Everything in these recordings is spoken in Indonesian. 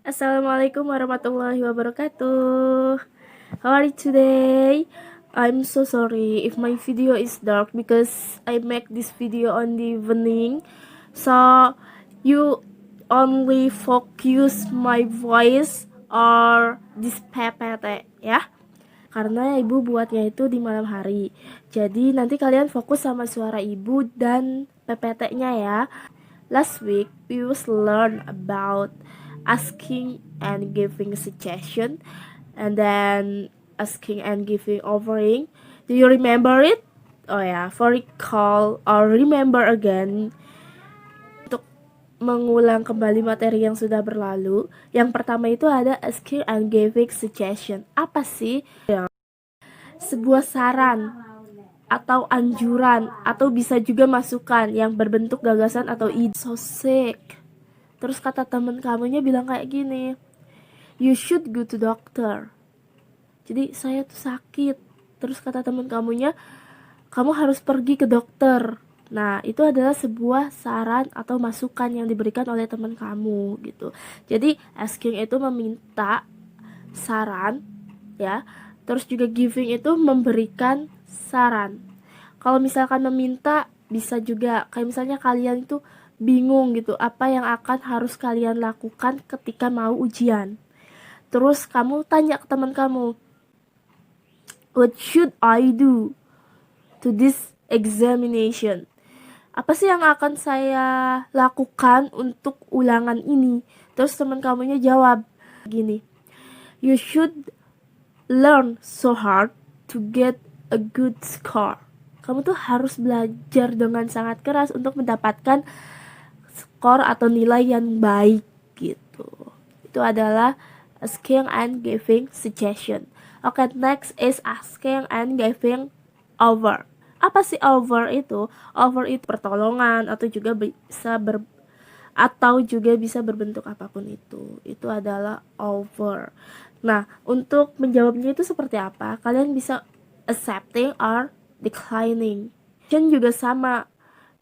Assalamualaikum warahmatullahi wabarakatuh. How are you today? I'm so sorry if my video is dark because I make this video on the evening. So you only focus my voice or this PPT ya. Karena ibu buatnya itu di malam hari. Jadi nanti kalian fokus sama suara ibu dan PPT-nya ya. Last week, we was learn about asking and giving suggestion, and then asking and giving offering. Do you remember it? Oh ya, for recall or remember again. Untuk mengulang kembali materi yang sudah berlalu, yang pertama itu ada asking and giving suggestion. Apa sih? Sebuah saran atau anjuran atau bisa juga masukan yang berbentuk gagasan atau ide. So sick. Terus kata temen kamunya bilang kayak gini, you should go to doctor. Jadi saya tuh sakit. Terus kata temen kamunya, kamu harus pergi ke dokter. Nah, itu adalah sebuah saran atau masukan yang diberikan oleh teman kamu gitu. Jadi asking itu meminta saran ya. Terus juga giving itu memberikan saran. Kalau misalkan meminta, bisa juga kayak misalnya kalian itu bingung gitu apa yang akan harus kalian lakukan ketika mau ujian. Terus kamu tanya ke teman kamu, what should I do to this examination? Apa sih yang akan saya lakukan untuk ulangan ini? Terus teman kamunya jawab gini, you should learn so hard to get a good score. Kamu tuh harus belajar dengan sangat keras untuk mendapatkan skor atau nilai yang baik gitu. Itu adalah asking and giving suggestion. Oke, next is asking and giving over. Apa sih over itu? Over itu pertolongan atau juga bisa berbentuk apapun itu. Itu adalah over. Nah, untuk menjawabnya itu seperti apa? Kalian bisa accepting or declining. Dan juga sama,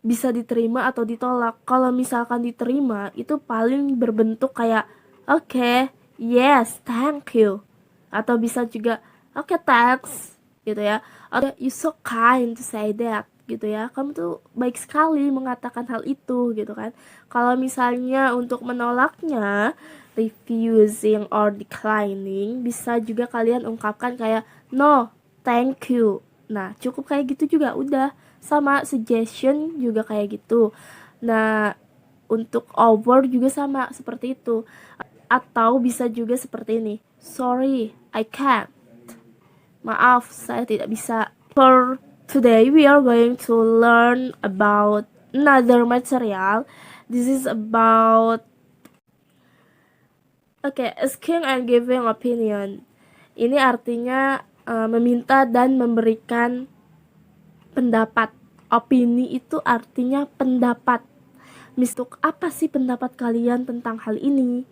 bisa diterima atau ditolak. Kalau misalkan diterima, itu paling berbentuk kayak okay, yes, thank you. Atau bisa juga okay, thanks gitu ya. Atau you so kind to say that gitu ya, kamu tuh baik sekali mengatakan hal itu gitu kan. Kalau misalnya untuk menolaknya, refusing or declining, bisa juga kalian ungkapkan kayak no, thank you. Nah, cukup kayak gitu juga udah. Sama suggestion juga kayak gitu. Nah, untuk over juga sama seperti itu. Atau bisa juga seperti ini, sorry, I can't. Maaf, saya tidak bisa. For today, we are going to learn about another material. This is about asking and giving opinion. Ini artinya meminta dan memberikan pendapat. Opini itu artinya pendapat. Mistuk, apa sih pendapat kalian tentang hal ini?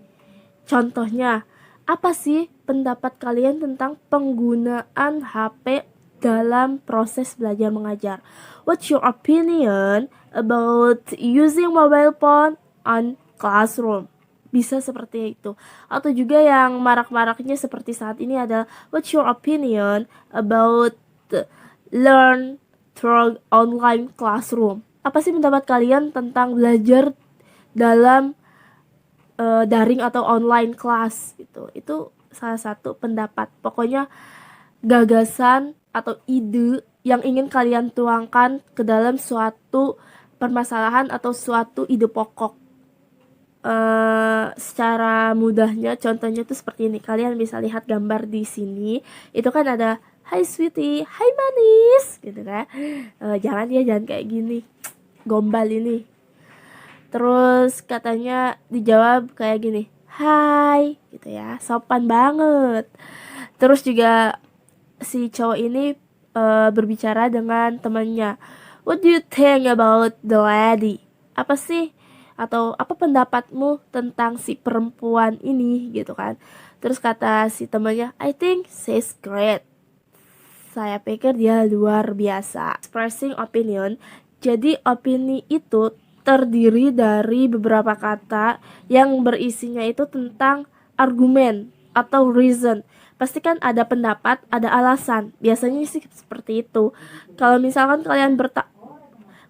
Contohnya, apa sih pendapat kalian tentang penggunaan HP dalam proses belajar mengajar? What's your opinion about using mobile phone on classroom? Bisa seperti itu. Atau juga yang marak-maraknya seperti saat ini adalah what's your opinion about learn through online classroom? Apa sih pendapat kalian tentang belajar dalam daring atau online class gitu? Itu salah satu pendapat. Pokoknya gagasan atau ide yang ingin kalian tuangkan ke dalam suatu permasalahan atau suatu ide pokok. Secara mudahnya contohnya tuh seperti ini. Kalian bisa lihat gambar di sini. Itu kan ada hai sweetie, hai manis gitu kan. Jangan kayak gini. Gombal ini. Terus katanya dijawab kayak gini, hai gitu ya, sopan banget. Terus juga si cowok ini berbicara dengan temannya, what do you think about the lady? Apa sih atau apa pendapatmu tentang si perempuan ini gitu kan. Terus kata si temannya, I think she's great. Saya pikir dia luar biasa. Expressing opinion. Jadi opini itu terdiri dari beberapa kata yang berisinya itu tentang argumen atau reason. Pasti kan ada pendapat, ada alasan. Biasanya sih seperti itu. Kalau misalkan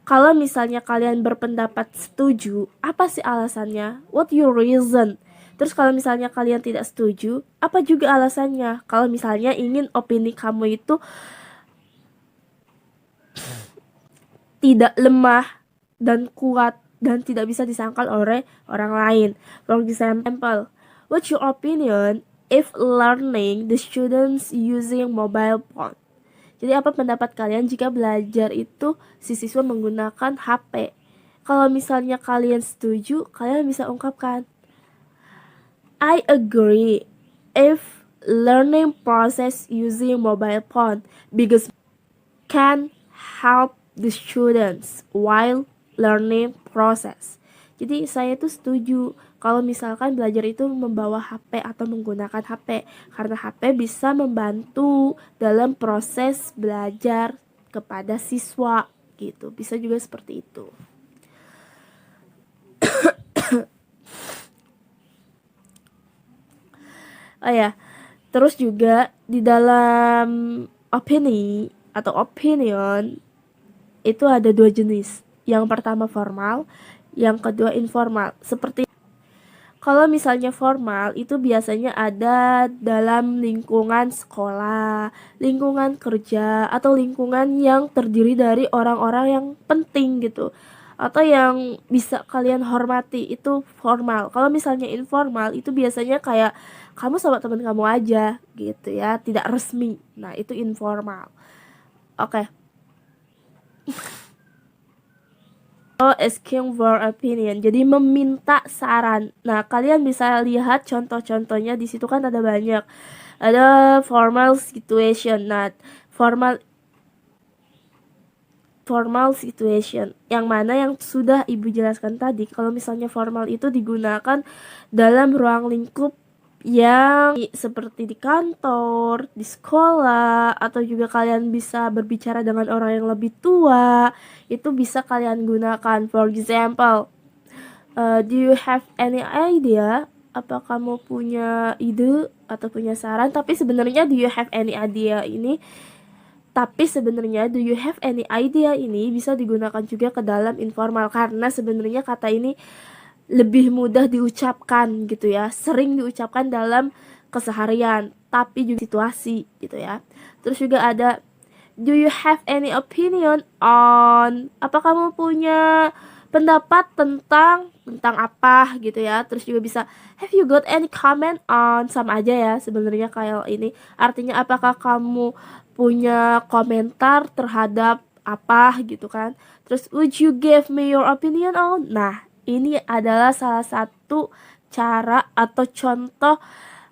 kalau misalnya kalian berpendapat setuju, apa sih alasannya? What your reason? Terus kalau misalnya kalian tidak setuju, apa juga alasannya? Kalau misalnya ingin opini kamu itu tidak lemah dan kuat dan tidak bisa disangkal oleh orang lain. For example, what's your opinion if learning the students using mobile phone? Jadi apa pendapat kalian jika belajar itu si siswa menggunakan HP? Kalau misalnya kalian setuju, kalian bisa ungkapkan, I agree if learning process using mobile phone because can help the students while learning process. Jadi saya itu setuju kalau misalkan belajar itu membawa HP atau menggunakan HP, karena HP bisa membantu dalam proses belajar kepada siswa gitu. Bisa juga seperti itu. Oh ya, terus juga di dalam opini atau opinion itu ada dua jenis. Yang pertama formal, yang kedua informal. Seperti kalau misalnya formal itu biasanya ada dalam lingkungan sekolah, lingkungan kerja, atau lingkungan yang terdiri dari orang-orang yang penting gitu, atau yang bisa kalian hormati, itu formal. Kalau misalnya informal itu biasanya kayak kamu sama teman kamu aja gitu ya, tidak resmi. Nah, itu informal. Oke. Asking for opinion, jadi meminta saran. Nah, kalian bisa lihat contoh-contohnya di situ kan ada banyak. Ada formal situation. Nah, formal situation yang mana yang sudah ibu jelaskan tadi. Kalau misalnya formal itu digunakan dalam ruang lingkup yang seperti di kantor, di sekolah, atau juga kalian bisa berbicara dengan orang yang lebih tua, itu bisa kalian gunakan. For example, do you have any idea? Apa kamu punya ide atau punya saran? Tapi sebenarnya do you have any idea ini do you have any idea ini bisa digunakan juga ke dalam informal, karena sebenarnya kata ini lebih mudah diucapkan gitu ya, sering diucapkan dalam keseharian, tapi juga situasi gitu ya. Terus juga ada do you have any opinion on, apa kamu punya pendapat tentang apa gitu ya. Terus juga bisa have you got any comment on, sama aja ya sebenarnya kayak ini, artinya apakah kamu punya komentar terhadap apa gitu kan. Terus would you give me your opinion on, nah ini adalah salah satu cara atau contoh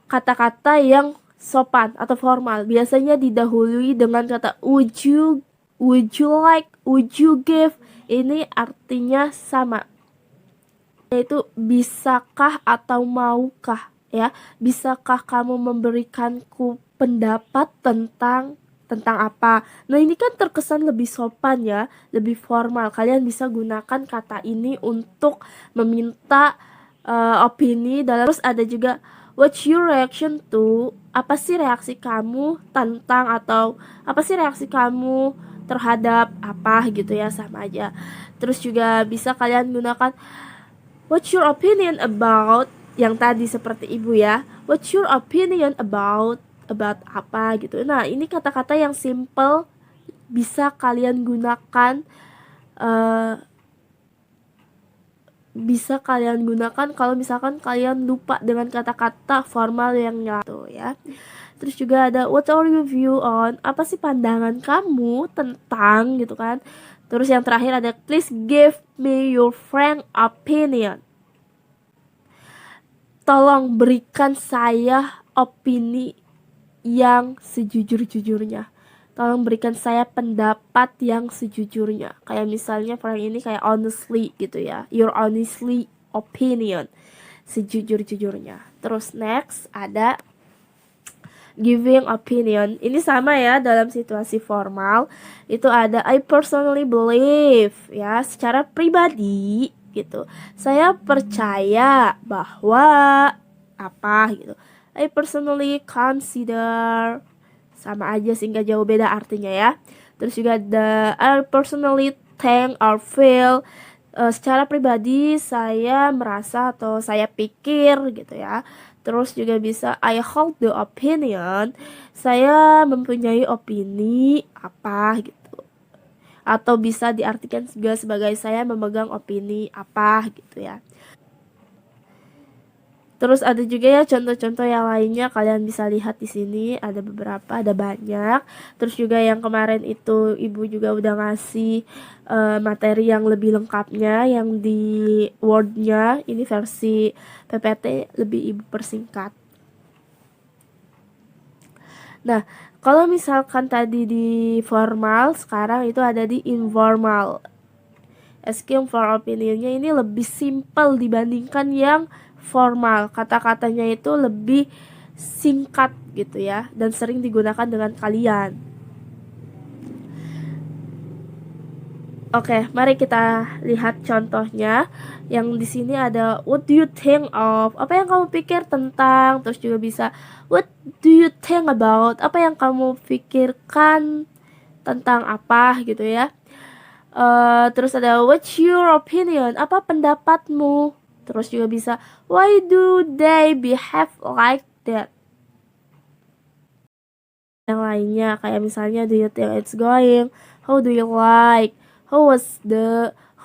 kata-kata yang sopan atau formal. Biasanya didahului dengan kata would you like, would you give. Ini artinya sama, yaitu bisakah atau maukah ya. Bisakah kamu memberikanku pendapat tentang apa. Nah, ini kan terkesan lebih sopan ya, lebih formal. Kalian bisa gunakan kata ini untuk meminta opini dalam. Terus ada juga what's your reaction to, apa sih reaksi kamu tentang, atau apa sih reaksi kamu terhadap apa gitu ya, sama aja. Terus juga bisa kalian gunakan what's your opinion about, yang tadi seperti ibu ya, what's your opinion about apa gitu. Nah, ini kata-kata yang simple bisa kalian gunakan, kalau misalkan kalian lupa dengan kata-kata formal yang nyatu ya. Terus juga ada what are your view on, apa sih pandangan kamu tentang gitu kan. Terus yang terakhir ada please give me your frank opinion, tolong berikan saya opini yang sejujur-jujurnya, tolong berikan saya pendapat yang sejujurnya. Kayak misalnya Frank ini kayak honestly gitu ya, your honestly opinion, sejujur-jujurnya. Terus next ada giving opinion. Ini sama ya dalam situasi formal. Itu ada I personally believe ya, secara pribadi gitu. Saya percaya bahwa apa gitu. I personally consider, sama aja sih, nggak jauh beda artinya ya. Terus juga ada I personally think or feel, secara pribadi saya merasa atau saya pikir gitu ya. Terus juga bisa I hold the opinion, saya mempunyai opini apa gitu. Atau bisa diartikan juga sebagai saya memegang opini apa gitu ya. Terus ada juga ya contoh-contoh yang lainnya, kalian bisa lihat di sini ada beberapa, ada banyak. Terus juga yang kemarin itu ibu juga udah ngasih materi yang lebih lengkapnya yang di Word-nya. Ini versi PPT lebih ibu persingkat. Nah, kalau misalkan tadi di formal, sekarang itu ada di informal. Asking for opinionnya ini lebih simpel dibandingkan yang formal. Kata-katanya itu lebih singkat gitu ya, dan sering digunakan dengan kalian. Oke, mari kita lihat contohnya. Yang di sini ada what do you think of? Apa yang kamu pikir tentang? Terus juga bisa what do you think about? Apa yang kamu pikirkan tentang apa gitu ya. Terus ada what's your opinion? Apa pendapatmu? Terus juga bisa why do they behave like that? Yang lainnya kayak misalnya do you think it's going? How do you like? How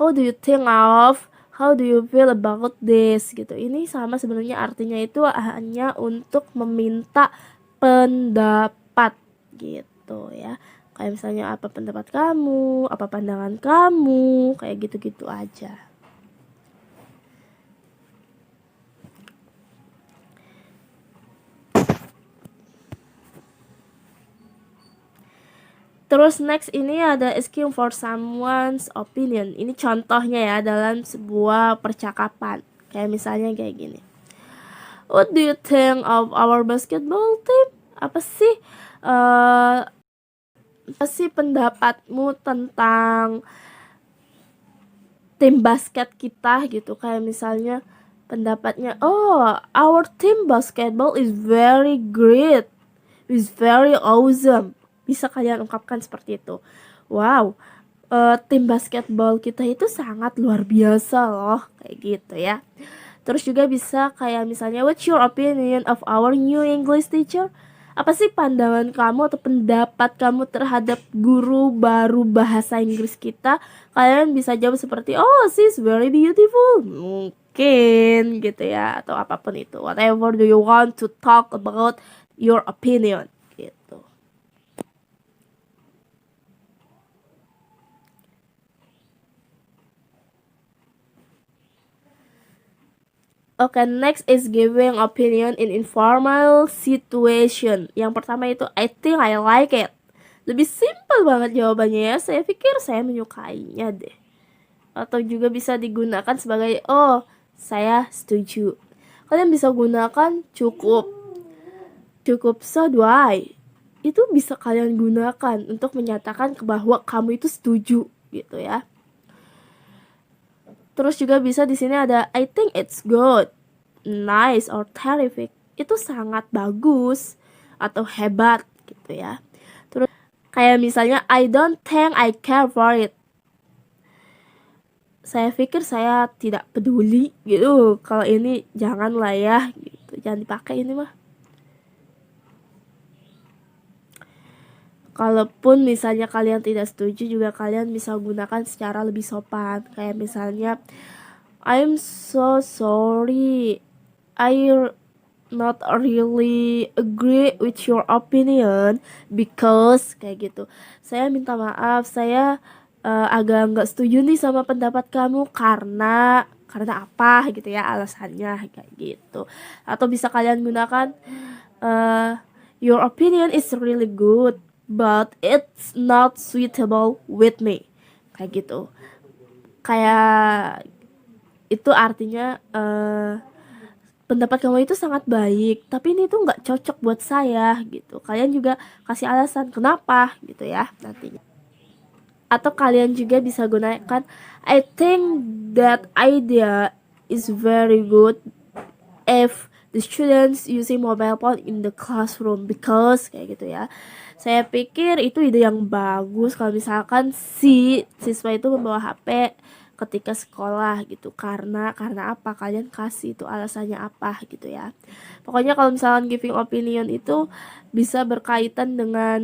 do you think of? How do you feel about this? Gitu. Ini sama sebenarnya, artinya itu hanya untuk meminta pendapat gitu ya. Kayak misalnya apa pendapat kamu, apa pandangan kamu, kayak gitu-gitu aja. Terus next ini ada asking for someone's opinion. Ini contohnya ya dalam sebuah percakapan. Kayak misalnya kayak gini. What do you think of our basketball team? Apa sih pendapatmu tentang tim basket kita gitu. Kayak misalnya pendapatnya, oh our team basketball is very great, is very awesome. Bisa kalian ungkapkan seperti itu. Wow, tim basketball kita itu sangat luar biasa loh, kayak gitu ya. Terus juga bisa kayak misalnya what's your opinion of our new English teacher? Apa sih pandangan kamu atau pendapat kamu terhadap guru baru bahasa Inggris kita? Kalian bisa jawab seperti oh she's very beautiful, mungkin gitu ya, atau apapun itu. Whatever do you want to talk about your opinion gitu. Okay, next is giving opinion in informal situation. Yang pertama itu I think I like it. Lebih simpel banget jawabannya ya. Saya pikir saya menyukainya deh. Atau juga bisa digunakan sebagai oh, saya setuju. Kalian bisa gunakan cukup. Cukup so do I. Itu bisa kalian gunakan untuk menyatakan bahwa kamu itu setuju gitu ya. Terus juga bisa di sini ada I think it's good, nice or terrific. Itu sangat bagus atau hebat gitu ya. Terus kayak misalnya I don't think I care for it. Saya pikir saya tidak peduli gitu. Kalau ini janganlah ya gitu. Jangan dipakai ini mah. Kalaupun misalnya kalian tidak setuju juga kalian bisa gunakan secara lebih sopan. Kayak misalnya I'm so sorry, I not really agree with your opinion because kayak gitu. Saya minta maaf, saya agak nggak setuju nih sama pendapat kamu karena apa gitu ya alasannya kayak gitu. Atau bisa kalian gunakan your opinion is really good but it's not suitable with me, kayak gitu. Kayak itu artinya pendapat kamu itu sangat baik tapi ini tuh nggak cocok buat saya gitu. Kalian juga kasih alasan kenapa gitu ya nantinya. Atau kalian juga bisa gunakan I think that idea is very good if the students using mobile phone in the classroom because kayak gitu ya. Saya pikir itu ide yang bagus kalau misalkan si siswa itu membawa HP ketika sekolah gitu, karena apa, kalian kasih itu alasannya apa gitu ya. Pokoknya kalau misalkan giving opinion itu bisa berkaitan dengan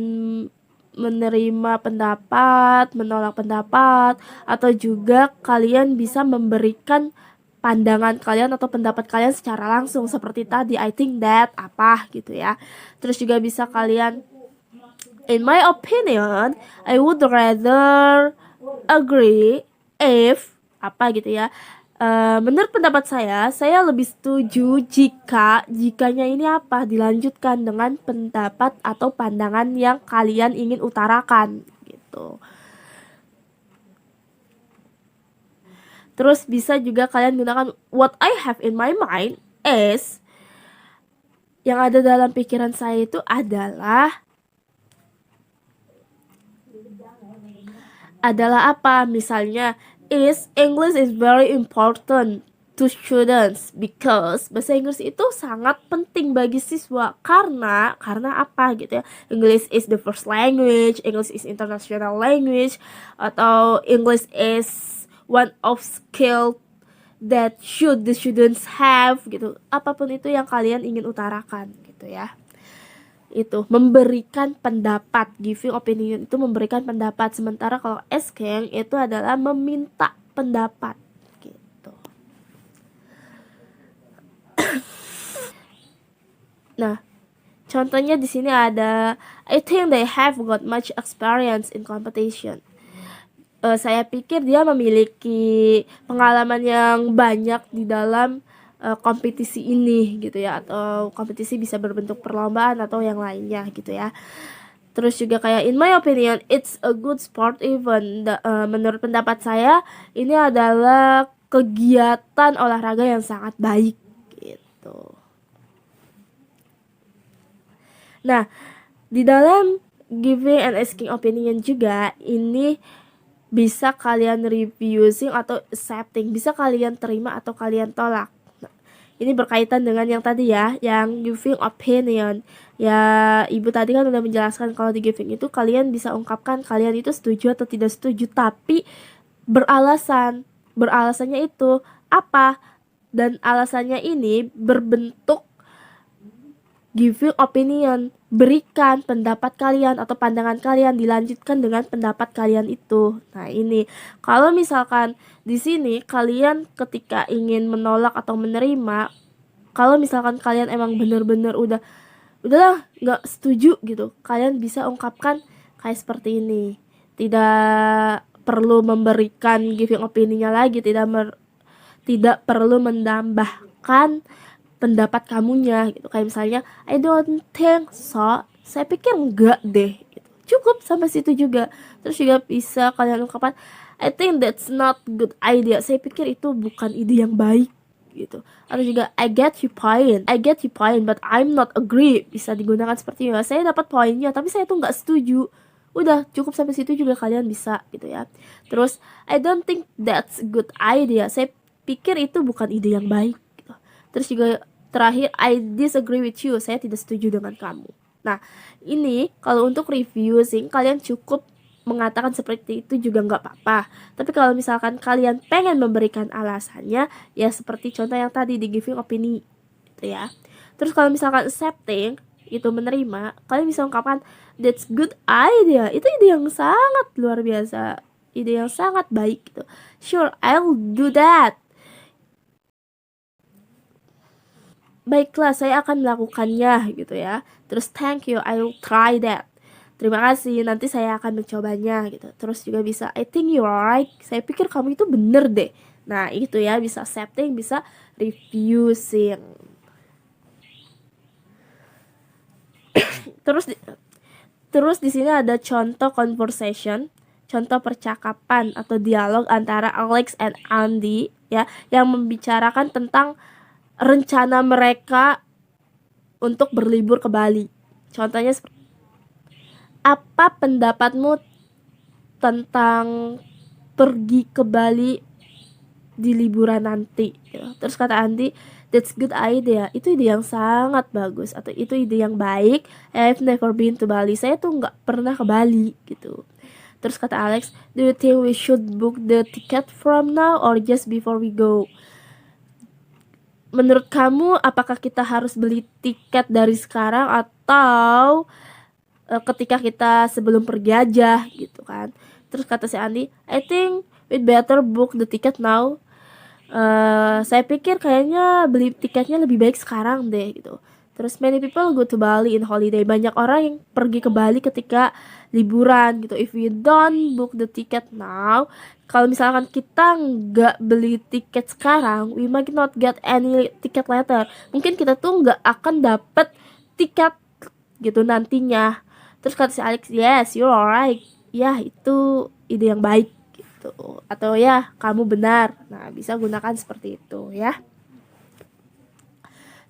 menerima pendapat, menolak pendapat, atau juga kalian bisa memberikan pandangan kalian atau pendapat kalian secara langsung seperti tadi, I think that apa gitu ya. Terus juga bisa kalian, in my opinion, I would rather agree if apa gitu ya. Menurut pendapat saya lebih setuju jikanya ini apa, dilanjutkan dengan pendapat atau pandangan yang kalian ingin utarakan gitu. Terus bisa juga kalian gunakan what I have in my mind is, yang ada dalam pikiran saya itu adalah apa, misalnya English is very important to students because bahasa Inggris itu sangat penting bagi siswa karena apa gitu ya. English is the first language, English is international language, atau English is one of skill that the students have gitu. Apapun itu yang kalian ingin utarakan gitu ya. Itu memberikan pendapat, giving opinion itu memberikan pendapat, sementara kalau asking itu adalah meminta pendapat gitu. Nah, contohnya di sini ada I think they have got much experience in competition. Saya pikir dia memiliki pengalaman yang banyak di dalam kompetisi ini gitu ya, atau kompetisi bisa berbentuk perlombaan atau yang lainnya gitu ya. Terus juga kayak in my opinion it's a good sport event. Menurut pendapat saya ini adalah kegiatan olahraga yang sangat baik gitu. Nah, di dalam giving and asking opinion juga ini bisa kalian refusing atau accepting, bisa kalian terima atau kalian tolak. Ini berkaitan dengan yang tadi ya, yang giving opinion. Ya, Ibu tadi kan udah menjelaskan kalau di giving itu kalian bisa ungkapkan kalian itu setuju atau tidak setuju, tapi beralasan. Beralasannya itu apa? Dan alasannya ini berbentuk giving opinion. Berikan pendapat kalian atau pandangan kalian, dilanjutkan dengan pendapat kalian itu. Nah, ini kalau misalkan di sini kalian ketika ingin menolak atau menerima, kalau misalkan kalian emang bener-bener udahlah nggak setuju gitu, kalian bisa ungkapkan kayak seperti ini. Tidak perlu memberikan giving opinion lagi, tidak perlu menambahkan pendapat kamunya gitu. Kayak misalnya I don't think so, saya pikir enggak deh gitu. Cukup sampai situ juga. Terus juga bisa kalian ungkapkan I think that's not good idea, saya pikir itu bukan ide yang baik gitu. Atau juga I get your point but I'm not agree, bisa digunakan seperti itu. Saya dapat poinnya tapi saya tuh nggak setuju. Udah, cukup sampai situ juga kalian bisa gitu ya. Terus I don't think that's a good idea, saya pikir itu bukan ide yang baik gitu. Terus juga terakhir I disagree with you, saya tidak setuju dengan kamu. Nah, ini kalau untuk refusing kalian cukup mengatakan seperti itu juga nggak apa-apa. Tapi kalau misalkan kalian pengen memberikan alasannya, ya seperti contoh yang tadi di giving opini gitu ya. Terus kalau misalkan accepting itu menerima, kalian bisa ungkapkan that's good idea, itu ide yang sangat luar biasa, ide yang sangat baik gitu. Sure, I'll do that. Baiklah, saya akan melakukannya gitu ya. Terus thank you, I'll try that. Terima kasih, nanti saya akan mencobanya gitu. Terus juga bisa I think you're right, saya pikir kamu itu bener deh. Nah, itu ya, bisa accepting, bisa refusing. Terus di sini ada contoh conversation, contoh percakapan atau dialog antara Alex and Andy ya, yang membicarakan tentang rencana mereka untuk berlibur ke Bali. Contohnya seperti, apa pendapatmu tentang pergi ke Bali di liburan nanti? Terus kata Andi, That's good idea. Itu ide yang sangat bagus, atau itu ide yang baik. I've never been to Bali. Saya tuh nggak pernah ke Bali gitu. Terus kata Alex, do you think we should book the ticket from now or just before we go? Menurut kamu apakah kita harus beli tiket dari sekarang atau ketika kita sebelum pergi aja gitu kan? Terus kata si Andi, I think we'd better book the ticket now. Saya pikir kayaknya beli tiketnya lebih baik sekarang deh gitu. Terus many people go to Bali in holiday. Banyak orang yang pergi ke Bali ketika liburan gitu. If we don't book the ticket now, kalau misalkan kita nggak beli tiket sekarang, we might not get any ticket later. Mungkin kita tuh nggak akan dapet tiket gitu nantinya. Terus kata si Alex, yes, you're alright. Ya, itu ide yang baik gitu. Atau ya, kamu benar. Nah, bisa gunakan seperti itu ya.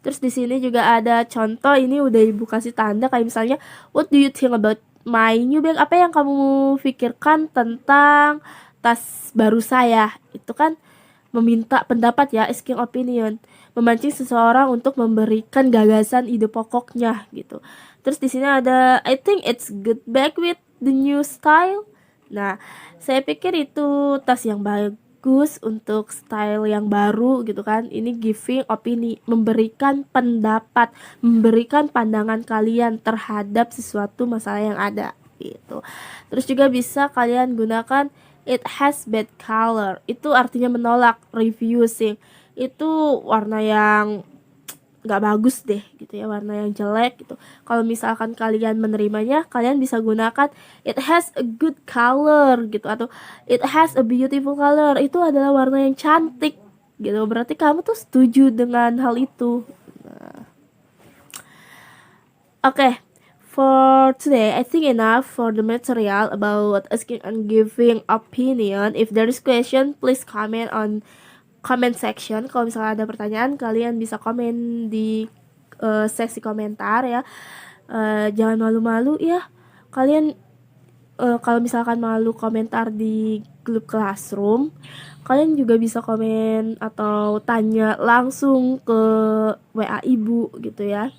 Terus di sini juga ada contoh, ini udah ibu kasih tanda kayak misalnya, what do you think about my new bag? Apa yang kamu pikirkan tentang tas baru saya? Itu kan meminta pendapat ya, asking opinion, memancing seseorang untuk memberikan gagasan ide pokoknya gitu. Terus di sini ada I think it's good bag with the new style. Nah, saya pikir itu tas yang bagus untuk style yang baru gitu kan. Ini giving opini, memberikan pendapat, memberikan pandangan kalian terhadap sesuatu masalah yang ada gitu. Terus juga bisa kalian gunakan it has bad color. Itu artinya menolak, refusing. Itu warna yang nggak bagus deh gitu ya, warna yang jelek gitu. Kalau misalkan kalian menerimanya, kalian bisa gunakan it has a good color gitu, atau it has a beautiful color. Itu adalah warna yang cantik gitu. Berarti kamu tuh setuju dengan hal itu. Nah. Okay, for today, I think enough for the material about asking and giving opinion. If there is question, please comment on comment section. Kalau misalnya ada pertanyaan, kalian bisa komen di seksi komentar ya. Jangan malu-malu ya. Kalian kalau misalkan malu komentar di grup classroom, kalian juga bisa komen atau tanya langsung ke WA ibu gitu ya.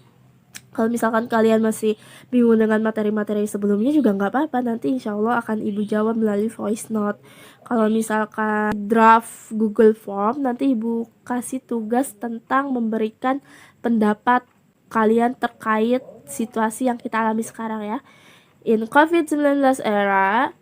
Kalau misalkan kalian masih bingung dengan materi-materi sebelumnya juga nggak apa-apa, nanti insya Allah akan ibu jawab melalui voice note. Kalau misalkan draft Google Form, nanti ibu kasih tugas tentang memberikan pendapat kalian terkait situasi yang kita alami sekarang ya. In COVID-19 era,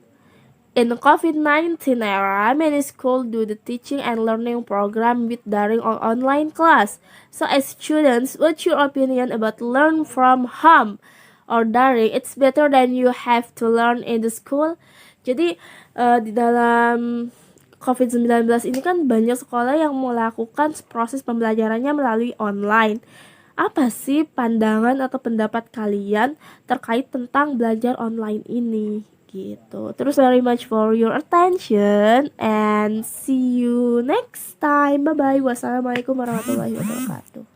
in the COVID-19 era, many schools do the teaching and learning program with daring or online class. So as students, what's your opinion about learn from home or daring? It's better than you have to learn in the school. Jadi di dalam COVID-19 ini kan banyak sekolah yang melakukan proses pembelajarannya melalui online. Apa sih pandangan atau pendapat kalian terkait tentang belajar online ini? Gitu. Terus very much for your attention and see you next time. Bye bye. Wassalamualaikum warahmatullahi wabarakatuh.